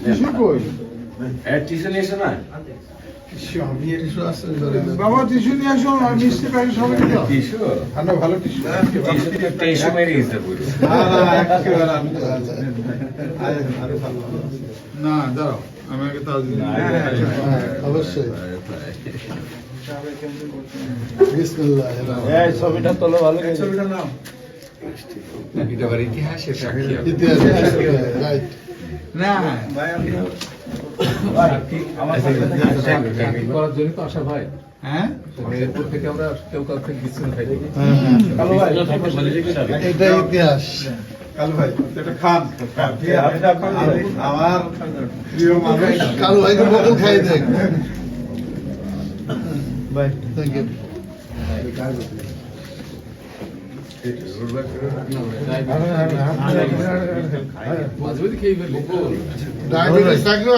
Tissue কই? Tuition এসে না বাবা টিস্যু নিয়ে আসো, আর মিষ্টি প্যাকেট সবাই দিও। টিস্যু ভালো টিস্যু। টিস্যু মেরে গেছে পুরো। না দাঁড়াও, আমি আগে তাজ দিই। অবশ্যই। বিসমিল্লাহ। এই ছবিটা তোলো ভালো করে। ছবিটা নাও। এটা আবার ইতিহাসের সাক্ষী। ইতিহাস রাইট। না করার জন্য তো আসা ভাই। হ্যাঁ এরপর থেকে আমরা কেউ কাউ থেকে বিচ্ছিন্ন খাই দেখি। কালো ভাই, এটা ইতিহাস। কালো ভাই এটা খান। আমার প্রিয় মানুষ কালো ভাইকে বকল খাই দেখ। Bye, thank you. মাঝে মধ্যে খেয়ে ফেলি। ডায়াবেটিস থাকলে